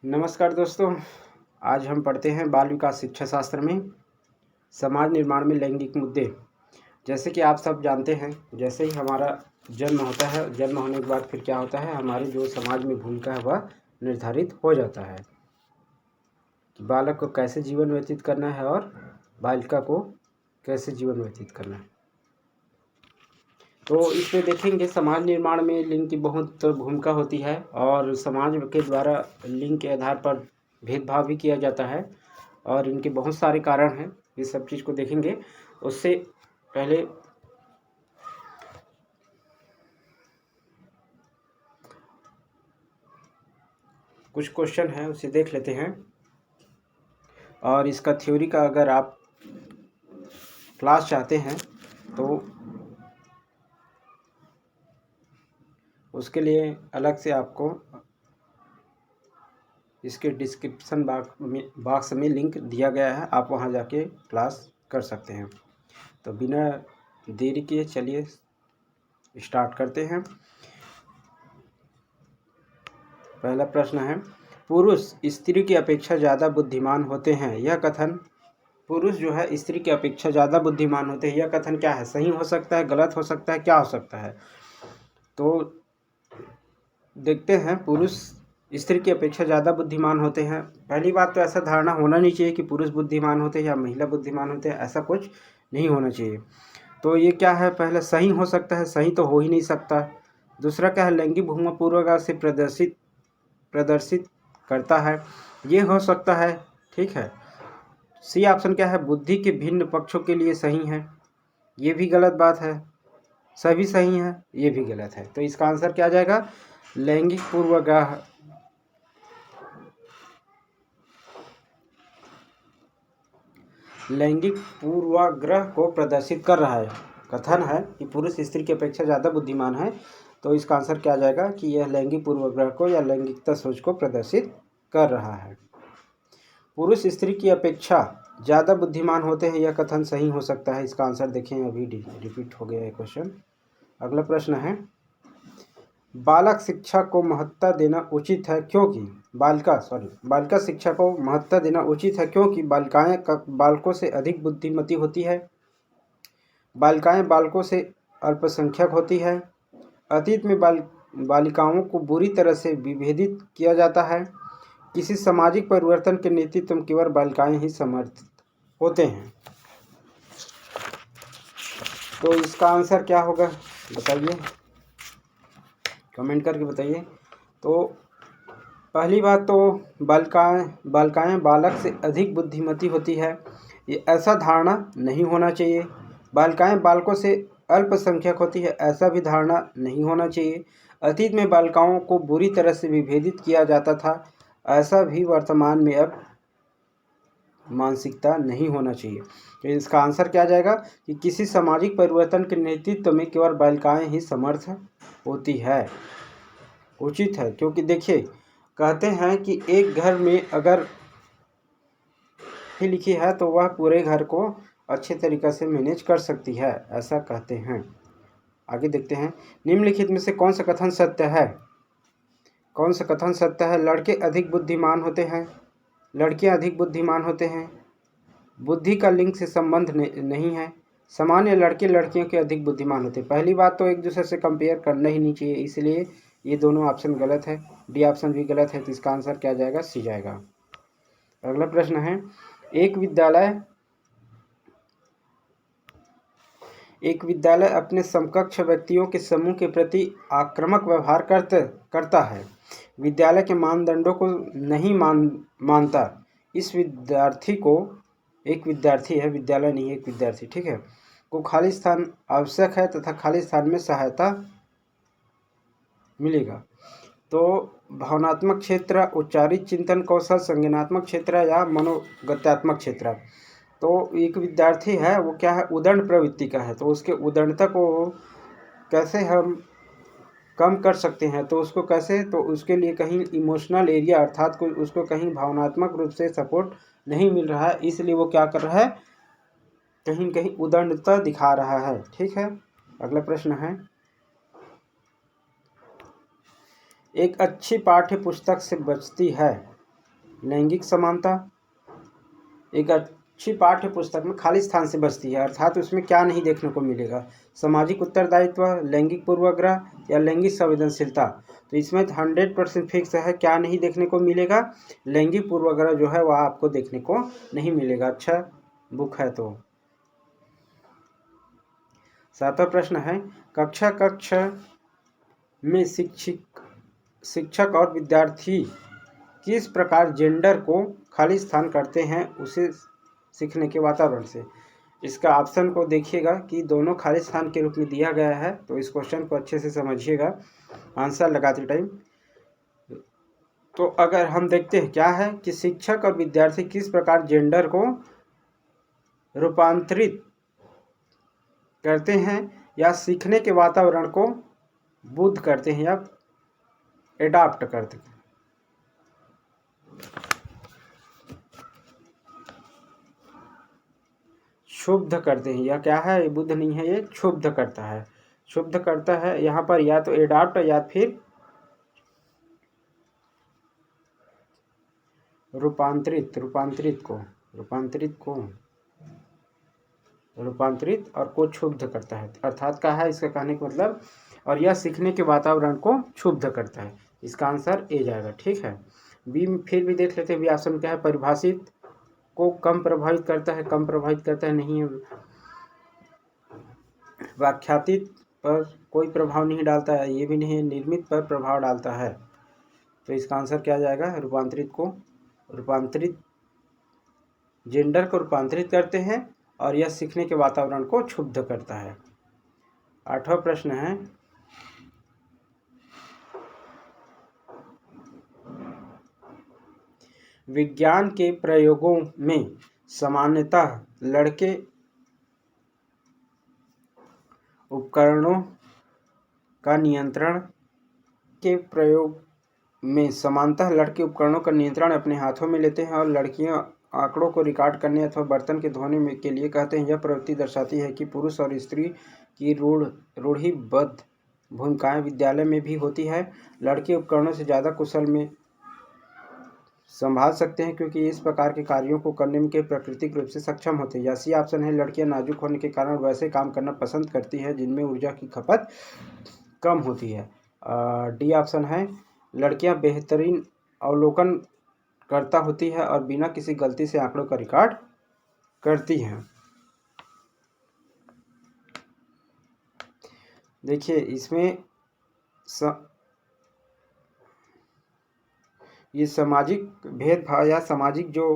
नमस्कार दोस्तों। आज हम पढ़ते हैं बाल विकास शिक्षा शास्त्र में समाज निर्माण में लैंगिक मुद्दे। जैसे कि आप सब जानते हैं, जैसे ही हमारा जन्म होता है, जन्म होने के बाद फिर क्या होता है, हमारी जो समाज में भूमिका है वह निर्धारित हो जाता है कि बालक को कैसे जीवन व्यतीत करना है और बालिका को कैसे जीवन व्यतीत करना है। तो इसमें देखेंगे समाज निर्माण में लिंग की बहुत भूमिका होती है और समाज के द्वारा लिंग के आधार पर भेदभाव भी किया जाता है और इनके बहुत सारे कारण हैं। इस सब चीज़ को देखेंगे। उससे पहले कुछ क्वेश्चन हैं, उसे देख लेते हैं। और इसका थ्योरी का अगर आप क्लास चाहते हैं तो उसके लिए अलग से आपको इसके डिस्क्रिप्शन बॉक्स में लिंक दिया गया है, आप वहां जाके क्लास कर सकते हैं। तो बिना देरी किए चलिए स्टार्ट करते हैं। पहला प्रश्न है, पुरुष स्त्री की अपेक्षा ज़्यादा बुद्धिमान होते हैं, यह कथन पुरुष जो है स्त्री की अपेक्षा ज़्यादा बुद्धिमान होते हैं, यह कथन क्या है? सही हो सकता है, गलत हो सकता है, क्या हो सकता है? तो देखते हैं। पुरुष स्त्री की अपेक्षा ज़्यादा बुद्धिमान होते हैं। पहली बात तो ऐसा धारणा होना नहीं चाहिए कि पुरुष बुद्धिमान होते हैं या महिला बुद्धिमान होते हैं, ऐसा कुछ नहीं होना चाहिए। तो ये क्या है? पहले सही हो सकता है, सही तो हो ही नहीं सकता। दूसरा क्या है? लैंगिक भूमिका पूर्वाग्रह से प्रदर्शित करता है, ये हो सकता है। ठीक है। सी ऑप्शन क्या है? बुद्धि के भिन्न पक्षों के लिए सही है, ये भी गलत बात है। सभी सही है, ये भी गलत है। तो इसका आंसर क्या आ जाएगा? लैंगिक पूर्वाग्रह को प्रदर्शित कर रहा है। कथन है कि पुरुष स्त्री की अपेक्षा ज़्यादा बुद्धिमान है, तो इसका आंसर क्या आ जाएगा कि यह लैंगिक पूर्वाग्रह को या लैंगिकता सोच को प्रदर्शित कर रहा है। पुरुष स्त्री की अपेक्षा ज़्यादा बुद्धिमान होते हैं, यह कथन सही हो सकता है। इसका आंसर देखें, अभी रिपीट हो गया है क्वेश्चन। अगला प्रश्न है, बालक शिक्षा को महत्ता देना उचित है क्योंकि बालिका शिक्षा को महत्ता देना उचित है क्योंकि बालिकाएं बालकों से अधिक बुद्धिमती होती है, बालिकाएं बालकों से अल्पसंख्यक होती है, अतीत में बालिकाओं को बुरी तरह से विभेदित किया जाता है, किसी सामाजिक परिवर्तन के नेतृत्व में केवल बालिकाएं ही समर्थ होते हैं। तो इसका आंसर क्या होगा बताइए, कमेंट करके बताइए। तो पहली बात तो बालिकाएं बालक से अधिक बुद्धिमती होती है, ये ऐसा धारणा नहीं होना चाहिए। बालिकाएं बालकों से अल्पसंख्यक होती है, ऐसा भी धारणा नहीं होना चाहिए। अतीत में बालिकाओं को बुरी तरह से विभेदित किया जाता था, ऐसा भी वर्तमान में अब मानसिकता नहीं होना चाहिए। तो इसका आंसर क्या आ जाएगा कि किसी सामाजिक परिवर्तन के नेतृत्व में केवल बालिकाएं ही समर्थ होती है। उचित है, क्योंकि देखिए कहते हैं कि एक घर में अगर ही लिखी है तो वह पूरे घर को अच्छे तरीक़े से मैनेज कर सकती है, ऐसा कहते हैं। आगे देखते हैं, निम्नलिखित में से कौन सा कथन सत्य है? कौन सा कथन सत्य है? लड़के अधिक बुद्धिमान होते हैं, लड़कियां अधिक बुद्धिमान होते हैं, बुद्धि का लिंग से संबंध नहीं है, सामान्य लड़के लड़कियों के अधिक बुद्धिमान होते हैं। पहली बात तो एक दूसरे से कंपेयर करना ही नहीं चाहिए, इसलिए ये दोनों ऑप्शन गलत है। डी ऑप्शन भी गलत है, तो इसका आंसर क्या जाएगा? सी जाएगा। अगला प्रश्न है, एक विद्यालय अपने समकक्ष व्यक्तियों के समूह के प्रति आक्रामक व्यवहार करता है, विद्यालय के मानदंडों को नहीं मानता। इस विद्यार्थी को, एक विद्यार्थी है, विद्यालय नहीं, एक विद्यार्थी, ठीक है, को खाली स्थान आवश्यक है तथा खाली स्थान में सहायता मिलेगा। तो भावनात्मक क्षेत्र, उच्चारित चिंतन कौशल, संज्ञानात्मक क्षेत्र या मनोगत्यात्मक क्षेत्र। तो एक विद्यार्थी है, वो क्या है? उदंड प्रवृत्ति का है, तो उसके उदंडता को कैसे हम कम कर सकते हैं? तो उसको कैसे? तो उसके लिए कहीं इमोशनल एरिया अर्थात उसको कहीं भावनात्मक रूप से सपोर्ट नहीं मिल रहा है, इसलिए वो क्या कर रहा है? कहीं कहीं उदंडता दिखा रहा है। ठीक है। अगला प्रश्न है, एक अच्छी पाठ्य पुस्तक से बचती है लैंगिक समानता एक अच्छी पाठ्य पुस्तक में खाली स्थान से बचती है, अर्थात उसमें क्या नहीं देखने को मिलेगा? सामाजिक उत्तरदायित्व, लैंगिक पूर्वाग्रह या लैंगिक संवेदनशीलता। तो इसमें 100% फिक्स है, क्या नहीं देखने को मिलेगा? लैंगिक पूर्वाग्रह जो है वह आपको देखने को नहीं मिलेगा। अच्छा बुक है तो। 7वां प्रश्न है, कक्षा में शिक्षक और विद्यार्थी किस प्रकार जेंडर को खाली स्थान करते हैं उसे सीखने के वातावरण से। इसका ऑप्शन को देखिएगा कि दोनों खाली स्थान के रूप में दिया गया है, तो इस क्वेश्चन को अच्छे से समझिएगा आंसर लगाते टाइम। तो अगर हम देखते हैं क्या है कि शिक्षक और विद्यार्थी किस प्रकार जेंडर को रूपांतरित करते हैं या सीखने के वातावरण को बुद्ध करते हैं या एडाप्ट करते हैं। क्षुब्ध करते हैं, या क्या है, ये बुद्ध नहीं है, ये क्षुब्ध करता है। क्षुब्ध करता है यहाँ पर या तो एडाप्ट या फिर रूपांतरित और को क्षुब्ध करता है, अर्थात क्या है इसका कहने का मतलब, और यह सीखने के वातावरण को क्षुब्ध करता है। इसका आंसर ए जाएगा। ठीक है। बी फिर भी देख लेते हैं, बी ऑप्शन क्या है, परिभाषित को कम प्रभावित करता है, नहीं है। व्याख्यातित पर कोई प्रभाव नहीं डालता है, ये भी नहीं है। निर्मित पर प्रभाव डालता है, तो इसका आंसर क्या जाएगा, जेंडर को रूपांतरित करते हैं और यह सीखने के वातावरण को क्षुब्ध करता है। 8वां प्रश्न है, विज्ञान के प्रयोगों में सामान्यतः लड़के उपकरणों का नियंत्रण अपने हाथों में लेते हैं और लड़कियां आंकड़ों को रिकॉर्ड करने अथवा बर्तन के धोने के लिए कहते हैं। यह प्रवृत्ति दर्शाती है कि पुरुष और स्त्री की रूढ़िबद्ध भूमिकाएं विद्यालय में भी होती है। लड़के उपकरणों से ज़्यादा कुशल में संभाल सकते हैं क्योंकि इस प्रकार के कार्यों को करने में प्राकृतिक रूप से सक्षम होते हैं। या सी ऑप्शन है, लड़कियां नाजुक होने के कारण वैसे काम करना पसंद करती है जिनमें ऊर्जा की खपत कम होती है। डी ऑप्शन है, लड़कियां बेहतरीन अवलोकन करता होती है और बिना किसी गलती से आंकड़ों का रिकॉर्ड करती हैं। देखिए इसमें ये सामाजिक भेदभाव या सामाजिक जो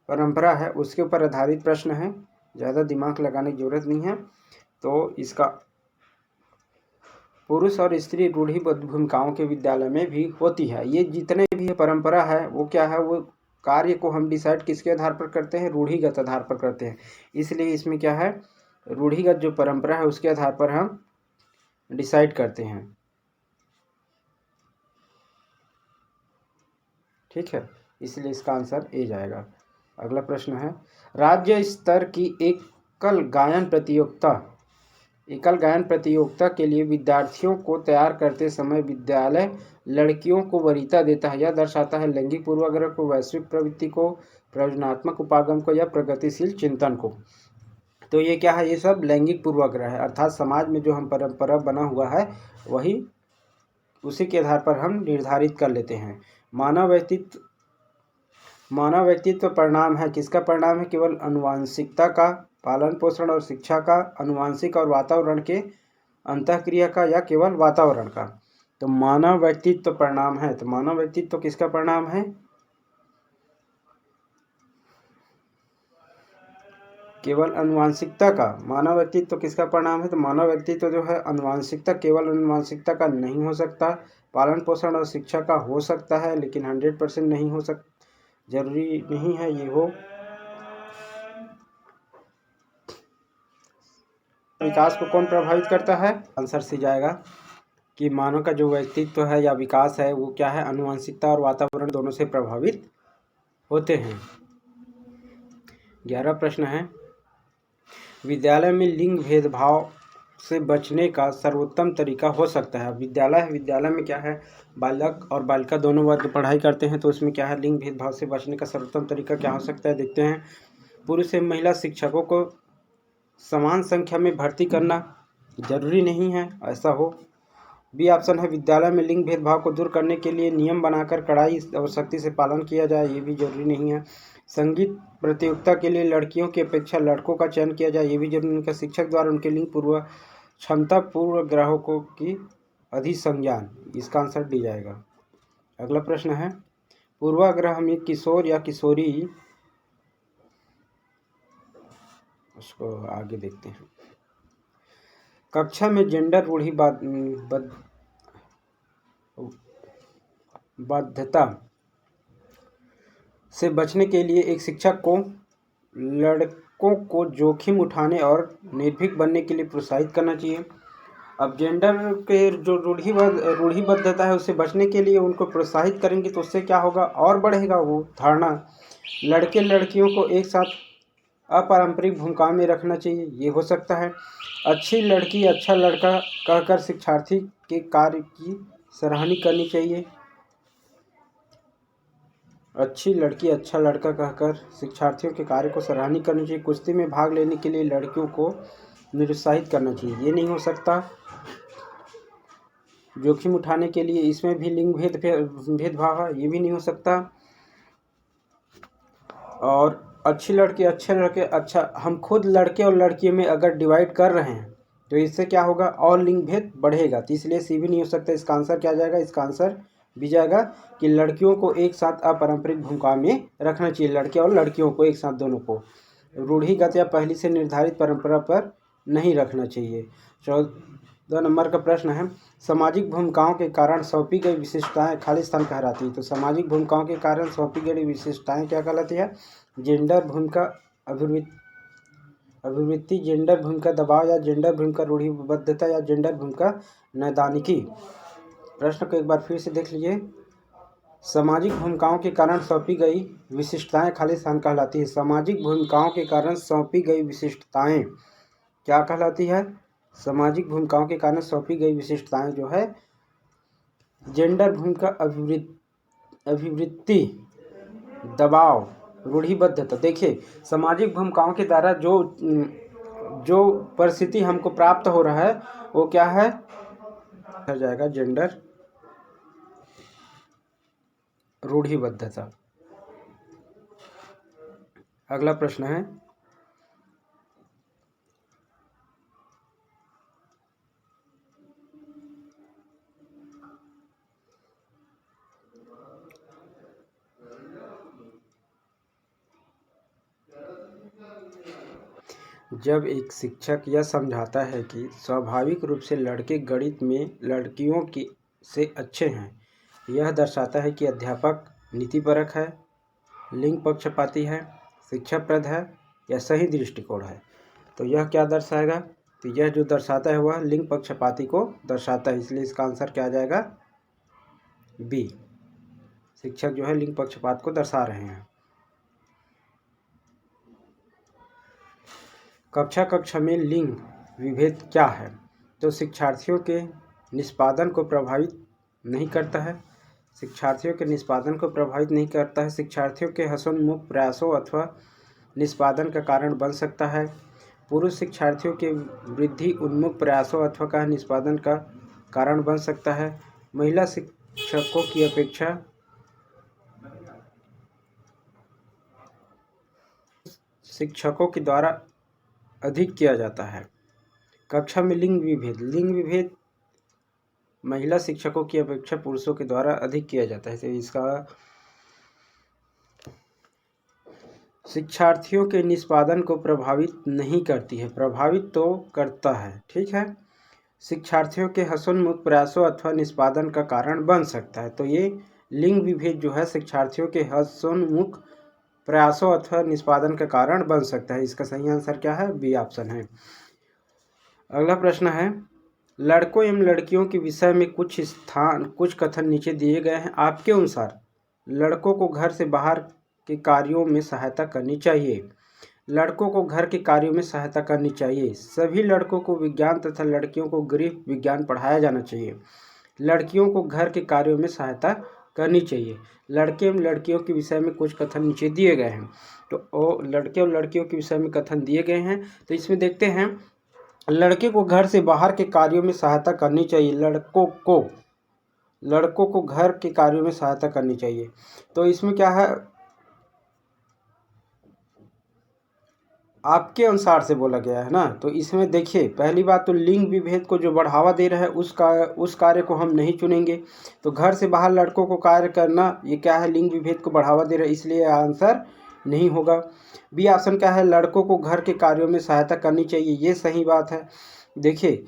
परंपरा है उसके ऊपर आधारित प्रश्न है, ज़्यादा दिमाग लगाने की जरूरत नहीं है। तो इसका पुरुष और स्त्री रूढ़िबद्ध भूमिकाओं के विद्यालय में भी होती है। ये जितने भी परंपरा है वो क्या है, वो कार्य को हम डिसाइड किसके आधार पर करते हैं, रूढ़िगत आधार पर करते हैं। इसलिए इसमें क्या है, रूढ़िगत जो परंपरा है उसके आधार पर हम डिसाइड करते हैं। ठीक है, इसलिए इसका आंसर ए जाएगा। अगला प्रश्न है, राज्य स्तर की एकल गायन प्रतियोगिता के लिए विद्यार्थियों को तैयार करते समय विद्यालय लड़कियों को वरीयता देता है। यह दर्शाता है लैंगिक पूर्वाग्रह को, वैश्विक प्रवृत्ति को, प्रयोजनात्मक उपागम को या प्रगतिशील चिंतन को। तो ये क्या है, ये सब लैंगिक पूर्वाग्रह है, अर्थात समाज में जो हम परंपरा बना हुआ है वही उसी के आधार पर हम निर्धारित कर लेते हैं। मानव व्यक्तित्व परिणाम है, किसका परिणाम है, केवल आनुवांशिकता का, पालन पोषण और शिक्षा का, आनुवांशिक और वातावरण के अंतःक्रिया का या केवल वातावरण का। तो मानव व्यक्तित्व परिणाम है, तो मानव व्यक्तित्व किसका परिणाम है, केवल आनुवांशिकता का। मानव व्यक्तित्व किसका परिणाम है, तो मानव व्यक्तित्व जो है आनुवांशिकता, केवल आनुवांशिकता का नहीं हो सकता, पालन पोषण और शिक्षा का हो सकता है लेकिन 100% नहीं हो सकता, जरूरी नहीं है ये हो। विकास को कौन प्रभावित करता है, आंसर से जाएगा कि मानव का जो व्यक्तित्व है या विकास है वो क्या है, आनुवंशिकता और वातावरण दोनों से प्रभावित होते हैं। 11वां प्रश्न है, विद्यालय में लिंग भेदभाव से बचने का सर्वोत्तम तरीका हो सकता है। विद्यालय है, विद्यालय में क्या है, बालक और बालिका दोनों वर्ग पढ़ाई करते हैं, तो उसमें क्या है, लिंग भेदभाव से बचने का सर्वोत्तम तरीका क्या हो सकता है, देखते हैं। पुरुष एवं महिला शिक्षकों को समान संख्या में भर्ती करना जरूरी नहीं है, ऐसा हो। बी ऑप्शन है, विद्यालय में लिंग भेदभाव को दूर करने के लिए नियम बनाकर कड़ाई और सख्ती से पालन किया जाए, ये भी जरूरी नहीं है। संगीत प्रतियोगिता के लिए लड़कियों की अपेक्षा लड़कों का चयन किया जाए, ये भी जरूरी नहीं है। शिक्षक द्वारा उनके लिंग पूर्व क्षमता पूर्व ग्राहकों की अधिसंज्ञान, इसका आंसर डी जाएगा। अगला प्रश्न है, पूर्वाग्रह में किशोर या किशोरी, उसको आगे देखते हैं। कक्षा में जेंडर बाध्यता से बचने के लिए एक शिक्षक को लड़कों को जोखिम उठाने और निर्भीक बनने के लिए प्रोत्साहित करना चाहिए। अब जेंडर के जो रूढ़िबद्धता है उससे बचने के लिए उनको प्रोत्साहित करेंगे तो उससे क्या होगा, और बढ़ेगा वो धारणा। लड़के लड़कियों को एक साथ अपारंपरिक भूमिका में रखना चाहिए, ये हो सकता है। अच्छी लड़की अच्छा लड़का कहकर शिक्षार्थी के कार्य की सराहना करनी चाहिए। अच्छी लड़की अच्छा लड़का कहकर शिक्षार्थियों के कार्य को सराहनीय करनी चाहिए। कुश्ती में भाग लेने के लिए लड़कियों को निरुत्साहित करना चाहिए, ये नहीं हो सकता। जोखिम उठाने के लिए इसमें भी लिंग भेदभाव है, ये भी नहीं हो सकता। और अच्छी लड़की अच्छे लड़के, अच्छा हम खुद लड़के और लड़कियों में अगर डिवाइड कर रहे हैं तो इससे क्या होगा, और लिंग भेद बढ़ेगा, तो इसलिए सी भी नहीं हो सकता। इसका आंसर क्या जाएगा, इसका आंसर भी जाएगा कि लड़कियों को एक साथ अपारंपरिक भूमिका में रखना चाहिए, लड़के और लड़कियों को एक साथ दोनों को रूढ़िगत या पहले से निर्धारित परंपरा पर नहीं रखना चाहिए। 14 नंबर का प्रश्न है, सामाजिक भूमिकाओं के कारण सौंपी गई विशिष्टताएं खाली स्थान कहलाती है। तो सामाजिक भूमिकाओं के कारण सौंपी गई विशिष्टताएं क्या कहलाती है, जेंडर भूमिका अभिवृत्ति, जेंडर भूमिका दबाव, या जेंडर भूमिका रूढ़िबद्धता, या जेंडर भूमिका नैदानिकी। प्रश्न को एक बार फिर से देख लीजिए। सामाजिक भूमिकाओं के कारण सौंपी गई विशिष्टताएं खाली स्थान कहलाती है। सामाजिक भूमिकाओं के कारण सौंपी गई विशिष्टताएं क्या कहलाती है, सामाजिक भूमिकाओं के कारण सौंपी गई विशिष्टताएं जो है जेंडर भूमिका अभिवृत्ति, दबाव, रूढ़िबद्धता। देखिए सामाजिक भूमिकाओं के द्वारा जो परिस्थिति हमको प्राप्त हो रहा है वो क्या है, हो जाएगा जेंडर रूढ़िबद्धता। अगला प्रश्न है, जब एक शिक्षक यह समझाता है कि स्वाभाविक रूप से लड़के गणित में लड़कियों की से अच्छे हैं, यह दर्शाता है कि अध्यापक नीतिपरक है, लिंग पक्षपाती है, शिक्षाप्रद है, या सही दृष्टिकोण है। तो यह क्या दर्शाएगा, तो यह जो दर्शाता है वह लिंग पक्षपाती को दर्शाता है, इसलिए इसका आंसर क्या आ जाएगा, बी। शिक्षक जो है लिंग पक्षपात को दर्शा रहे हैं। कक्षा में लिंग विभेद क्या है, तो शिक्षार्थियों के निष्पादन को प्रभावित नहीं करता है, शिक्षार्थियों के निष्पादन को प्रभावित नहीं करता है, शिक्षार्थियों के हसनमुख प्रयासों अथवा निष्पादन का कारण बन सकता है, पुरुष शिक्षार्थियों के वृद्धि उन्मुख प्रयासों अथवा का निष्पादन का कारण बन सकता है, महिला शिक्षकों की अपेक्षा शिक्षकों के द्वारा अधिक किया जाता है। कक्षा में लिंग विभेद महिला शिक्षकों की अपेक्षा पुरुषों के द्वारा अधिक किया जाता है, तो इसका शिक्षार्थियों के निष्पादन को प्रभावित नहीं करती है, प्रभावित तो करता है, ठीक है। शिक्षार्थियों के हसनमुख प्रयासों अथवा निष्पादन का कारण बन सकता है, तो ये लिंग विभेद जो है शिक्षार्थियों के हसनमुख प्रयासों अथवा निष्पादन का कारण बन सकता है। इसका सही आंसर क्या है, बी ऑप्शन है। अगला प्रश्न है, लड़कों एवं लड़कियों के विषय में कुछ कथन नीचे दिए गए हैं, आपके अनुसार लड़कों को घर से बाहर के कार्यों में सहायता करनी चाहिए, लड़कों को घर के कार्यों में सहायता करनी चाहिए। सभी लड़कों को विज्ञान तथा लड़कियों को गृह विज्ञान पढ़ाया जाना चाहिए। लड़कियों को घर के कार्यों में सहायता करनी चाहिए। लड़के एवं लड़कियों के विषय में कुछ कथन नीचे दिए गए हैं। तो लड़के और लड़कियों के विषय में कथन दिए गए हैं। तो इसमें देखते हैं, लड़के को घर से बाहर के कार्यों में सहायता करनी चाहिए। लड़कों को घर के कार्यों में सहायता करनी चाहिए। तो इसमें क्या है, आपके अनुसार से बोला गया है ना। तो इसमें देखिए, पहली बात तो लिंग विभेद को जो बढ़ावा दे रहा है उस कार्य को हम नहीं चुनेंगे। तो घर से बाहर लड़कों को कार्य करना, ये क्या है, लिंग विभेद को बढ़ावा दे रहा है, इसलिए आंसर नहीं होगा। बी ऑप्शन क्या है, लड़कों को घर के कार्यों में सहायता करनी चाहिए, ये सही बात है। देखिए,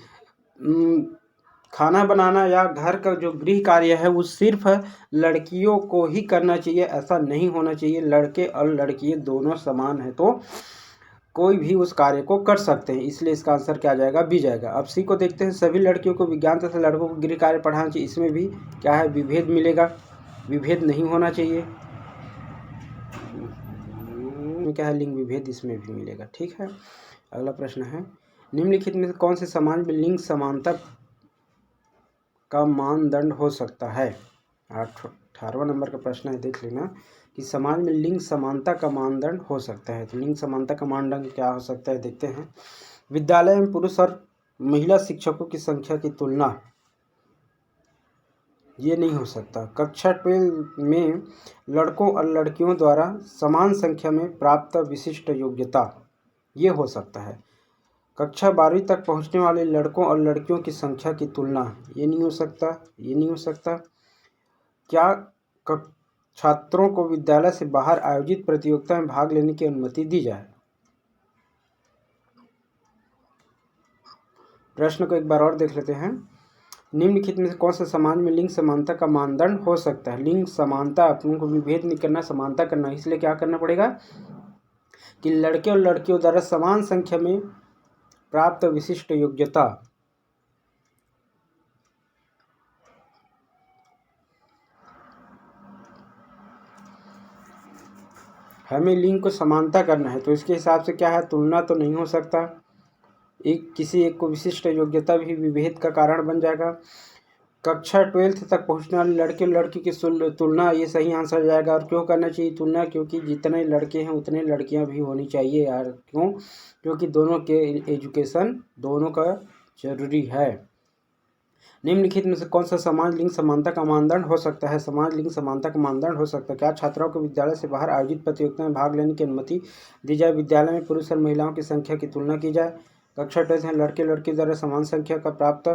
खाना बनाना या घर का जो गृह कार्य है वो सिर्फ लड़कियों को ही करना चाहिए, ऐसा नहीं होना चाहिए। लड़के और लड़कियां दोनों समान हैं, तो कोई भी उस कार्य को कर सकते हैं, इसलिए इसका आंसर क्या जाएगा, बी जाएगा। अब सी को देखते हैं, सभी लड़कियों को विज्ञान तथा लड़कों को गृह कार्य पढ़ाना चाहिए। इसमें भी क्या है, विभेद मिलेगा, विभेद नहीं होना चाहिए। क्या है, लिंग विभेद इसमें भी मिलेगा। ठीक है, अगला प्रश्न है, निम्नलिखित में से कौन से समाज में लिंग समानता का मानदंड हो सकता है। 18वां नंबर का प्रश्न है, देख लेना कि समाज में लिंग समानता का मानदंड हो सकता है। तो लिंग समानता का मानदंड क्या हो सकता है, देखते हैं। विद्यालय में पुरुष और महिला शिक्षकों की संख्या की तुलना, ये नहीं हो सकता। कक्षा 12 में लड़कों और लड़कियों द्वारा समान संख्या में प्राप्त विशिष्ट योग्यता, ये हो सकता है। कक्षा 12वीं तक पहुंचने वाले लड़कों और लड़कियों की संख्या की तुलना, ये नहीं हो सकता, ये नहीं हो सकता। क्या छात्रों को विद्यालय से बाहर आयोजित प्रतियोगिता में भाग लेने की अनुमति दी जाए। प्रश्न को एक बार और देख लेते हैं, निम्नलिखित में से कौन सा समाज में लिंग समानता का मानदंड हो सकता है। लिंग समानता, अपनों को विभेद नहीं करना, समानता करना, इसलिए क्या करना पड़ेगा कि लड़के और लड़कियों द्वारा समान संख्या में प्राप्त विशिष्ट योग्यता, हमें लिंग को समानता करना है, तो इसके हिसाब से क्या है, तुलना तो नहीं हो सकता। किसी एक को विशिष्ट योग्यता भी विभेद का कारण बन जाएगा। कक्षा 12th तक पहुंचने वाले लड़के और लड़की की तुलना, ये सही आंसर जाएगा। और क्यों करना चाहिए तुलना, क्योंकि जितने लड़के हैं उतने लड़कियां भी होनी चाहिए यार। क्यों, क्योंकि दोनों के एजुकेशन दोनों का जरूरी है। निम्नलिखित में से कौन सा समाज लिंग समानता का मानदंड हो सकता है। समाज लिंग समानता का मानदंड हो सकता है, क्या छात्राओं को विद्यालय से बाहर आयोजित प्रतियोगिता में भाग लेने की अनुमति दी जाए। विद्यालय में पुरुष और महिलाओं की संख्या की तुलना की जाए। कक्षा 12 में लड़के लड़की द्वारा समान संख्या का प्राप्त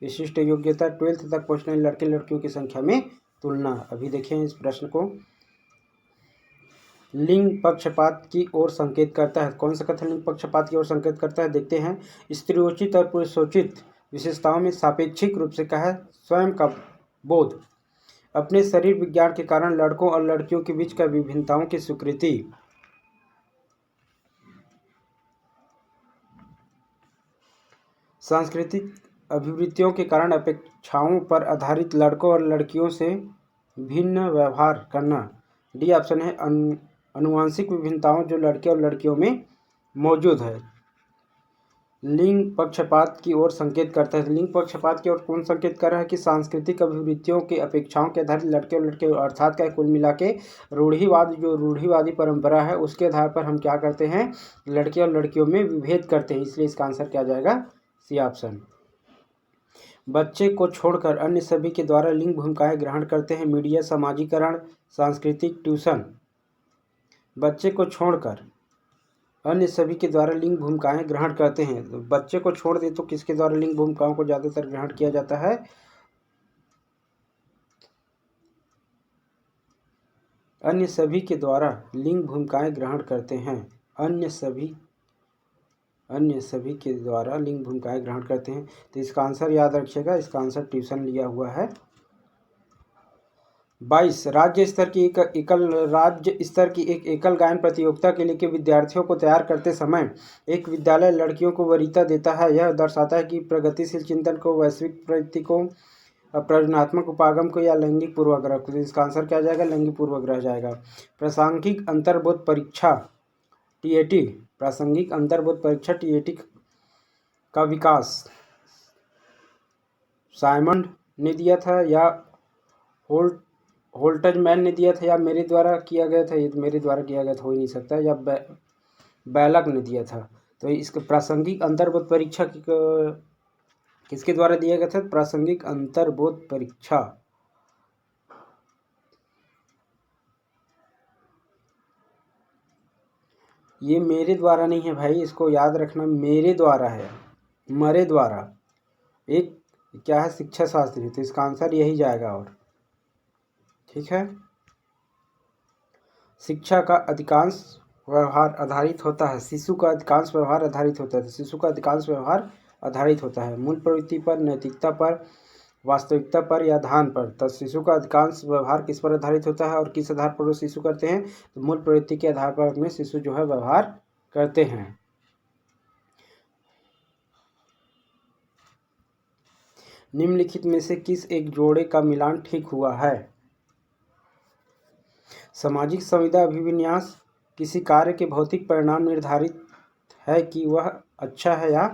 विशिष्ट योग्यता। 12th तक पहुँचने वाले लड़के लड़कियों की संख्या में तुलना। अभी देखें इस प्रश्न को, लिंग पक्षपात की ओर संकेत करता है। कौन सा कथन लिंग पक्षपात की ओर संकेत करता है, देखते हैं। स्त्रीयोचित और पुरुषोचित विशेषताओं में सापेक्षिक रूप से क्या है, स्वयं का बोध। अपने शरीर विज्ञान के कारण लड़कों और लड़कियों के बीच का विभिन्नताओं की स्वीकृति। सांस्कृतिक अभिवृत्तियों के कारण अपेक्षाओं पर आधारित लड़कों और लड़कियों से भिन्न व्यवहार करना। डी ऑप्शन है, अनुवांशिक विभिन्नताओं जो लड़के और लड़कियों में मौजूद है। लिंग पक्षपात की ओर संकेत करता है। लिंग पक्षपात की ओर कौन संकेत कर रहा है कि सांस्कृतिक अभिवृत्तियों के अपेक्षाओं के आधार लड़के और लड़के, अर्थात क्या, कुल मिला के रूढ़िवाद, जो रूढ़िवादी परंपरा है उसके आधार पर हम क्या करते हैं, लड़के और लड़कियों में विभेद करते हैं। इसलिए इसका आंसर क्या जाएगा, सी ऑप्शन। बच्चे को छोड़कर अन्य सभी के द्वारा लिंग भूमिकाएं ग्रहण करते हैं। मीडिया, समाजीकरण, सांस्कृतिक ट्यूशन। बच्चे को छोड़कर अन्य सभी के द्वारा लिंग भूमिकाएं ग्रहण करते हैं। तो बच्चे को छोड़ दे तो किसके द्वारा लिंग भूमिकाओं को ज़्यादातर ग्रहण किया जाता है, अन्य सभी के द्वारा लिंग भूमिकाएं ग्रहण करते हैं। अन्य सभी के द्वारा लिंग भूमिकाएं ग्रहण करते हैं। तो इसका आंसर याद रखिएगा, इसका आंसर ट्यूशन लिया हुआ है। 22, राज्य स्तर की एक एकल गायन प्रतियोगिता के लिए विद्यार्थियों को तैयार करते समय एक विद्यालय लड़कियों को वरीयता देता है। यह दर्शाता है कि प्रगतिशील चिंतन को, वैश्विक प्रगति को, प्रयोजनात्मक उपागम को या लैंगिक पूर्वाग्रह को। इसका आंसर क्या जाएगा, लैंगिक पूर्वाग्रह जाएगा। प्रासंगिक अंतर्बोध परीक्षा टीएटी प्रासंगिक अंतर्बोध परीक्षा टीएटी का विकास साइमंड ने दिया था या होल्टजमैन ने दिया था या मेरे द्वारा किया गया था? ये तो मेरे द्वारा किया गया था, हो ही नहीं सकता। या बैलक ने दिया था? तो इसके प्रासंगिक अंतर्बोध परीक्षा किसके द्वारा दिया गया था? प्रासंगिक अंतर्बोध परीक्षा ये मेरे द्वारा नहीं है भाई, इसको याद रखना, मेरे द्वारा है, मरे द्वारा। एक क्या है? शिक्षा शास्त्री, तो इसका आंसर यही जाएगा। और ठीक है, शिक्षा का अधिकांश व्यवहार आधारित होता है, शिशु का अधिकांश व्यवहार आधारित होता है। तो शिशु का अधिकांश व्यवहार आधारित होता है मूल प्रवृत्ति पर, नैतिकता पर, वास्तविकता पर या ध्यान पर। तो शिशु का अधिकांश व्यवहार किस पर आधारित होता है और किस आधार पर वो शिशु करते हैं? तो मूल प्रवृत्ति के आधार पर में शिशु जो है व्यवहार करते हैं। निम्नलिखित में से किस एक जोड़े का मिलान ठीक हुआ है? सामाजिक संविदा अभिविन्यास किसी कार्य के भौतिक परिणाम निर्धारित है कि वह अच्छा है या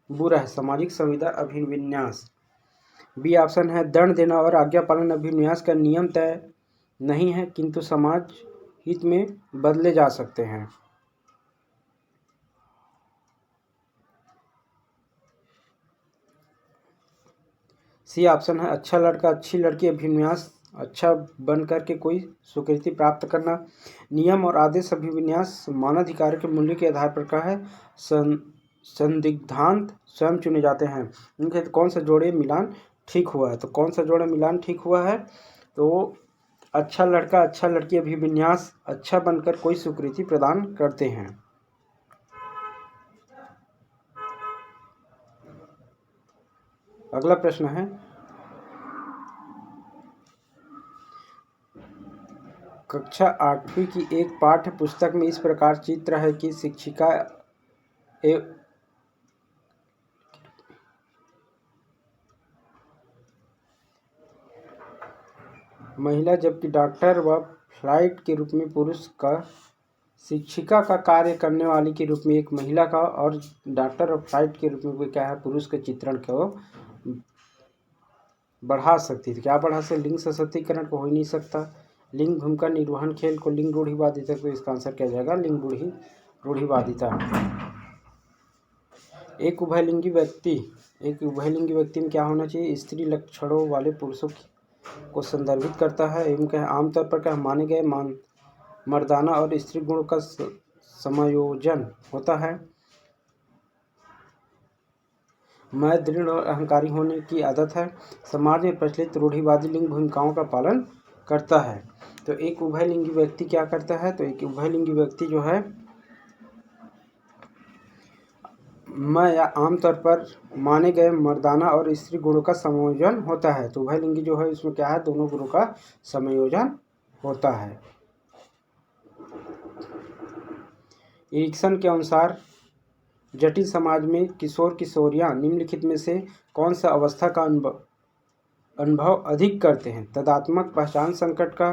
बुरा है। सामाजिक संविदा अभिविन्यास। बी ऑप्शन है, दंड देना और आज्ञा पालन अभिविन्यास का नियम तय नहीं है किंतु समाज हित में बदले जा सकते हैं। सी ऑप्शन है, अच्छा लड़का अच्छी लड़की अभिविन्यास अच्छा बन करके कोई स्वीकृति प्राप्त करना। नियम और आदेश अभिविन्यास मानवाधिकार के मूल्य के आधार पर का है। संदिग्धांत स्वयं चुने जाते हैं। इनके कौन सा जोड़े मिलान ठीक हुआ है? तो कौन सा जोड़ा मिलान ठीक हुआ है? तो अच्छा लड़का अच्छा लड़की अभिविन्यास अच्छा बनकर कोई स्वीकृति प्रदान करते हैं। अगला प्रश्न है, कक्षा 8वीं की एक पाठ्य पुस्तक में इस प्रकार चित्र है कि शिक्षिका महिला जबकि डॉक्टर व फ्लाइट के रूप में पुरुष का, शिक्षिका का कार्य करने वाली के रूप में एक महिला का और डॉक्टर और फ्लाइट के रूप में क्या है? पुरुष के चित्रण को बढ़ा सकती थी। क्या बढ़ा सकती? लिंग सशक्तिकरण को हो ही नहीं सकता। लिंग भूमिका निर्वहन खेल को लिंग रूढ़िवादिता, तो इसका आंसर क्या जाएगा? लिंग रूढ़िवादिता। एक उभयलिंगी व्यक्ति में क्या होना चाहिए? स्त्री लक्षणों वाले पुरुषों को संदर्भित करता है एवं क्या आमतौर पर क्या माने गए मर्दाना और स्त्री गुणों का समायोजन होता है। मैं दृढ़ और अहंकारी होने की आदत है। समाज में प्रचलित रूढ़िवादी लिंग भूमिकाओं का पालन करता है। तो एक उभयलिंगी व्यक्ति क्या करता है? तो एक उभयलिंगी व्यक्ति जो है मैं या आमतौर पर माने गए मर्दाना और स्त्री गुणों का संयोजन होता है। तो उभयलिंगी जो है इसमें क्या है? दोनों गुणों का संयोजन होता है। एरिक्सन के अनुसार जटिल समाज में किशोर किशोरियां निम्नलिखित में से कौन सा अवस्था का अनुभव अधिक करते हैं? तदात्मक पहचान संकट का,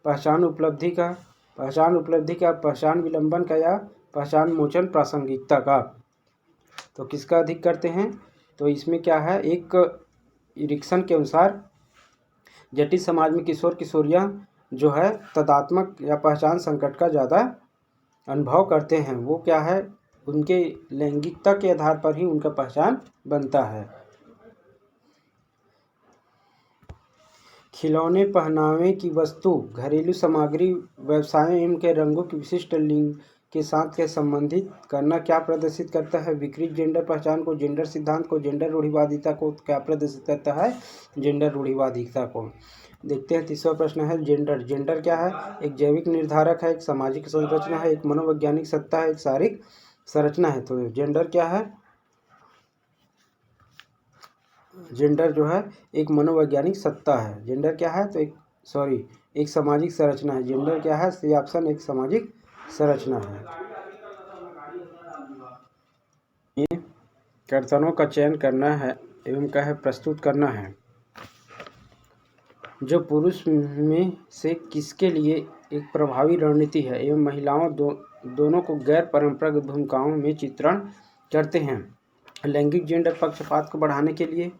पहचान उपलब्धि का, पहचान विलंबन का या पहचान मोचन प्रासंगिकता का। तो किसका अधिक करते हैं? तो इसमें क्या है? एक एरिक्सन के अनुसार जटिल समाज में किशोर किशोरियां जो है तदात्मक या पहचान संकट का ज़्यादा अनुभव करते हैं। वो क्या है? उनके लैंगिकता के आधार पर ही उनका पहचान बनता है। खिलौने, पहनावे की वस्तु, घरेलू सामग्री, व्यवसायों एवं के रंगों की विशिष्ट लिंग के साथ के संबंधित करना क्या प्रदर्शित करता है? विकृत जेंडर पहचान को, जेंडर सिद्धांत को, जेंडर रूढ़िवादिता को क्या प्रदर्शित करता है? जेंडर रूढ़िवादिता को। देखते हैं तीसरा प्रश्न है, जेंडर क्या है? एक जैविक निर्धारक है, एक सामाजिक संरचना है, एक मनोवैज्ञानिक सत्ता है, एक शारीरिक संरचना है। तो जेंडर क्या है? जेंडर जो है एक मनोवैज्ञानिक सत्ता है। जेंडर क्या है? तो एक सामाजिक संरचना है। जेंडर क्या है? सी ऑप्शन एक सामाजिक संरचना है। ये कर्तनों का चयन करना है एवं क्या है? प्रस्तुत करना है जो पुरुष में से किसके लिए एक प्रभावी रणनीति है एवं महिलाओं दोनों को गैर परंपरागत भूमिकाओं में चित्रण करते हैं। लैंगिक जेंडर पक्षपात को बढ़ाने के लिए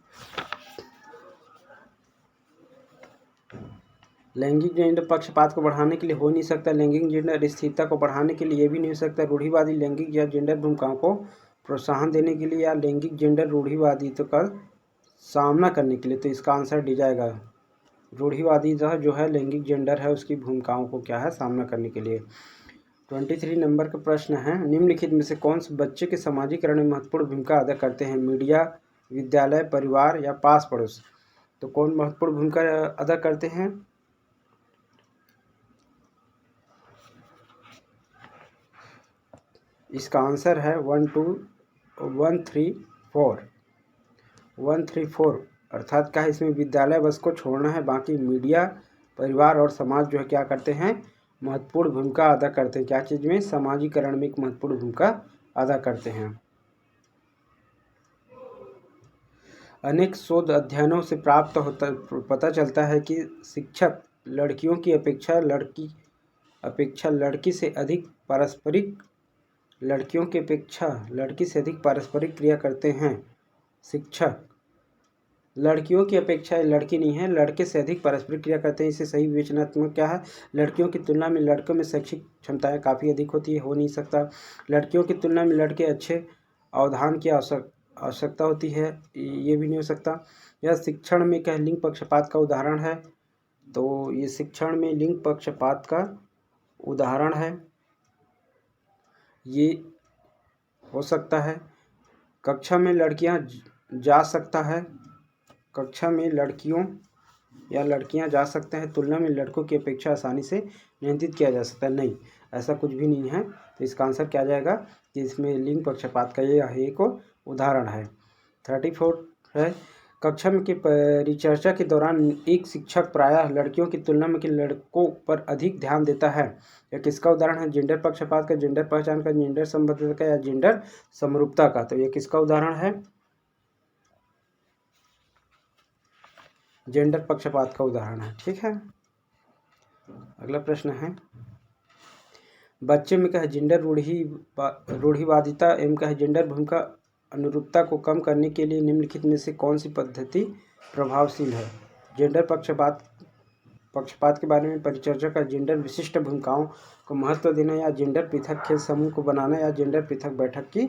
हो नहीं सकता। लैंगिक जेंडर स्थिरता को बढ़ाने के लिए ये भी नहीं हो सकता। रूढ़िवादी लैंगिक या जेंडर भूमिकाओं को प्रोत्साहन देने के लिए या लैंगिक जेंडर रूढ़िवादिता का सामना करने के लिए, तो इसका आंसर डी जाएगा। रूढ़िवादी जो है लैंगिक जेंडर है उसकी भूमिकाओं को क्या है, सामना करने के लिए। 23 नंबर का प्रश्न है, निम्नलिखित में से कौन से बच्चे के समाजीकरण में महत्वपूर्ण भूमिका अदा करते हैं? मीडिया, विद्यालय, परिवार या पास पड़ोस? तो कौन महत्वपूर्ण भूमिका अदा करते हैं? इसका आंसर है 1 3 4 अर्थात क्या है, इसमें विद्यालय बस को छोड़ना है, बाकी मीडिया, परिवार और समाज जो है क्या करते हैं, महत्वपूर्ण भूमिका अदा करते हैं। क्या चीज़ में? समाजीकरण में एक महत्वपूर्ण भूमिका अदा करते हैं। अनेक शोध अध्ययनों से पता चलता है कि शिक्षक लड़कियों की अपेक्षा लड़की से अधिक पारस्परिक क्रिया करते हैं। शिक्षक लड़कियों की अपेक्षा, लड़की नहीं है, लड़के से अधिक पारस्परिक क्रिया करते हैं। इसे सही विवेचनात्मक क्या है? लड़कियों की तुलना में लड़कों में शैक्षिक क्षमताएं काफ़ी अधिक होती है, हो नहीं सकता। लड़कियों की तुलना में लड़के अच्छे अवधान की आवश्यकता होती है, ये भी नहीं हो सकता। यह शिक्षण में क्या लिंग पक्षपात का उदाहरण है? तो ये शिक्षण में लिंग पक्षपात का उदाहरण है, ये हो सकता है। कक्षा में लड़कियां जा सकता है, कक्षा में लड़कियां जा सकते हैं, तुलना में लड़कों की अपेक्षा आसानी से नियंत्रित किया जा सकता है। नहीं, ऐसा कुछ भी नहीं है। तो इसका आंसर क्या जाएगा कि इसमें लिंग पक्षपात का ये एक उदाहरण है। 34 है, कक्षा में की परिचर्चा के दौरान एक शिक्षक प्रायः लड़कियों की तुलना में लड़कों पर अधिक ध्यान देता है। यह किसका उदाहरण है? जेंडर पक्षपात का, जेंडर पहचान का, जेंडर संबद्धता का या जेंडर समरूपता का? तो यह किसका उदाहरण है? जेंडर पक्षपात का उदाहरण है। ठीक है, अगला प्रश्न है, बच्चे में क्या है जेंडर रूढ़िवादिता एवं क्या है जेंडर भूमिका अनुरूपता को कम करने के लिए निम्नलिखित में से कौन सी पद्धति प्रभावशील है? जेंडर पक्षपात के बारे में परिचर्चा का, जेंडर विशिष्ट भूमिकाओं को महत्व देना या जेंडर पृथक खेल समूह को बनाना या जेंडर पृथक बैठक की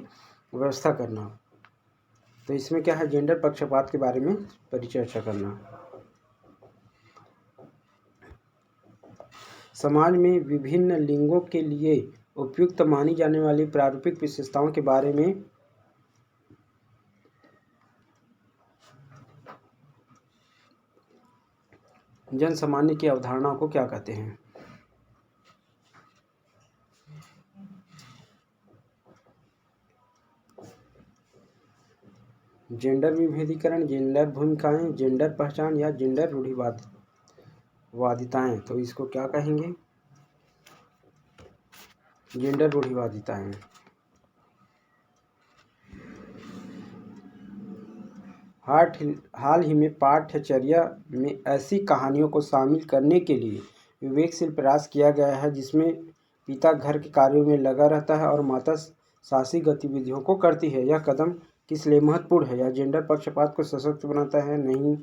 व्यवस्था करना? तो इसमें क्या है, जेंडर पक्षपात के बारे में परिचर्चा करना। समाज में विभिन्न लिंगों के लिए उपयुक्त मानी जाने वाली प्रारूपिक विशेषताओं के बारे में जन सामान्य की अवधारणाओं को क्या कहते हैं? जेंडर विभेदीकरण, जेंडर भूमिकाएं, जेंडर पहचान या जेंडर रूढ़िवादिताएं? तो इसको क्या कहेंगे? जेंडर रूढ़िवादिताएं। हाल ही में पाठ्यचर्या में ऐसी कहानियों को शामिल करने के लिए विवेकशील प्रयास किया गया है जिसमें पिता घर के कार्यों में लगा रहता है और माता साहसी गतिविधियों को करती है। यह कदम किस लिए महत्वपूर्ण है? या जेंडर पक्षपात को सशक्त बनाता है? नहीं।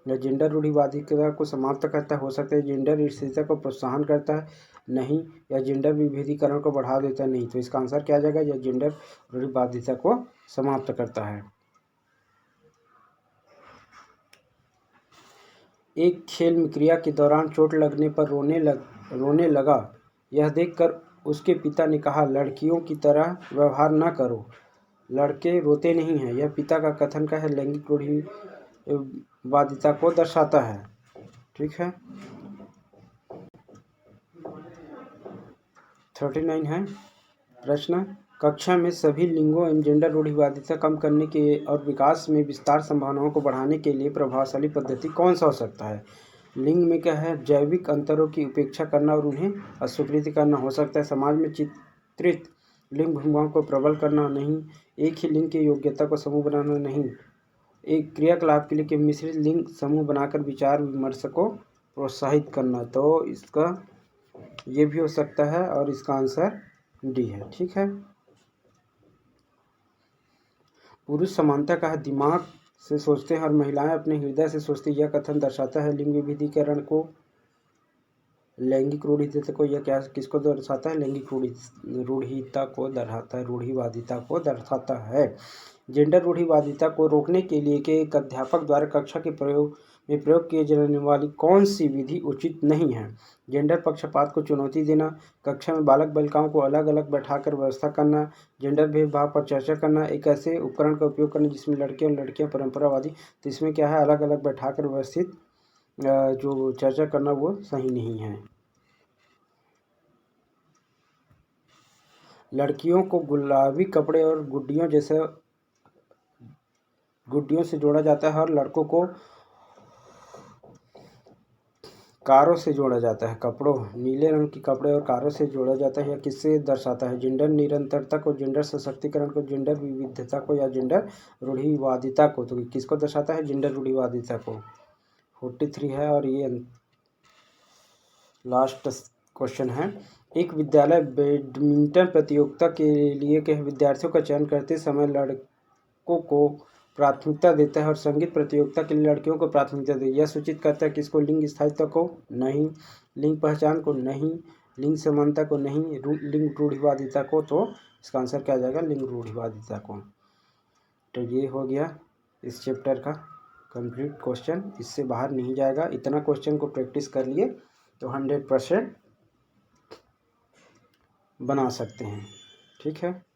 या जेंडर रूढ़िवादिता को समाप्त करता है? हो सकता है। जेंडर स्थिरता को प्रोत्साहन करता है? नहीं। या जेंडर विभेदीकरण को बढ़ावा देता है? नहीं। तो इसका आंसर क्या जाएगा? या जेंडर रूढ़िवादिता को समाप्त करता है। एक खेल में क्रिया के दौरान चोट लगने पर रोने लगा। यह देखकर उसके पिता ने कहा, लड़कियों की तरह व्यवहार न करो, लड़के रोते नहीं हैं। यह पिता का कथन का है, लैंगिक रूढ़िवादिता को दर्शाता है। ठीक है, 39 है प्रश्न, कक्षा में सभी लिंगों एवं जेंडर रूढ़िवादिता कम करने के और विकास में विस्तार संभावनाओं को बढ़ाने के लिए प्रभावशाली पद्धति कौन सा हो सकता है? लिंग में क्या है, जैविक अंतरों की उपेक्षा करना और उन्हें अस्वीकृति करना हो सकता है। समाज में चित्रित लिंग भूमिकाओं को प्रबल करना? नहीं। एक ही लिंग की योग्यता को समूह बनाना? नहीं। एक क्रियाकलाप के लिए मिश्रित लिंग समूह बनाकर विचार विमर्श को प्रोत्साहित करना? तो इसका ये भी हो सकता है और इसका आंसर डी है। ठीक है। पुरुष समानता का दिमाग से सोचते हैं और महिलाएं अपने हृदय से सोचती हैं, यह कथन दर्शाता है लिंग विभेदीकरण को, लैंगिक रूढ़िता को, यह क्या किसको दर्शाता है? लैंगिक रूढ़िता को दर्शाता है, रूढ़िवादिता को दर्शाता है। जेंडर रूढ़िवादिता को रोकने के लिए कि एक अध्यापक द्वारा कक्षा के प्रयोग किए जाने वाली कौन सी विधि उचित नहीं है? जेंडर पक्षपात को चुनौती देना, कक्षा में बालक बालिकाओं को अलग अलग बैठाकर व्यवस्था करना, जेंडर भेदभाव पर चर्चा करना, एक ऐसे उपकरण का उपयोग करना जिसमें लड़के और लड़कियां परंपरावादी, तो इसमें क्या है, अलग अलग बैठाकर व्यवस्थित जो चर्चा करना वो सही नहीं है। लड़कियों को गुलाबी कपड़े और गुड्डियों से जोड़ा जाता है और लड़कों को कारों से जोड़ा जाता है। कपड़ों, नीले रंग के कपड़े और कारों से जोड़ा जाता है। यह किससे दर्शाता है? जेंडर निरंतरता को, जेंडर सशक्तिकरण को, जेंडर विविधता को या जेंडर रूढ़िवादिता को? तो किसको दर्शाता है? जेंडर रूढ़िवादिता को। 43 है और ये लास्ट क्वेश्चन है। एक विद्यालय बैडमिंटन प्रतियोगिता के लिए के विद्यार्थियों का चयन करते समय लड़कों को प्राथमिकता देता है और संगीत प्रतियोगिता के लिए लड़कियों को प्राथमिकता देता है। यह सूचित करता है किसको? लिंग स्थायित्व को? नहीं। लिंग पहचान को? नहीं। लिंग समानता को? नहीं। लिंग रूढ़िवादिता को? तो इसका आंसर क्या आ जाएगा? लिंग रूढ़िवादिता को। तो ये हो गया इस चैप्टर का कंप्लीट क्वेश्चन, इससे बाहर नहीं जाएगा। इतना क्वेश्चन को प्रैक्टिस कर लिए तो 100% बना सकते हैं। ठीक है।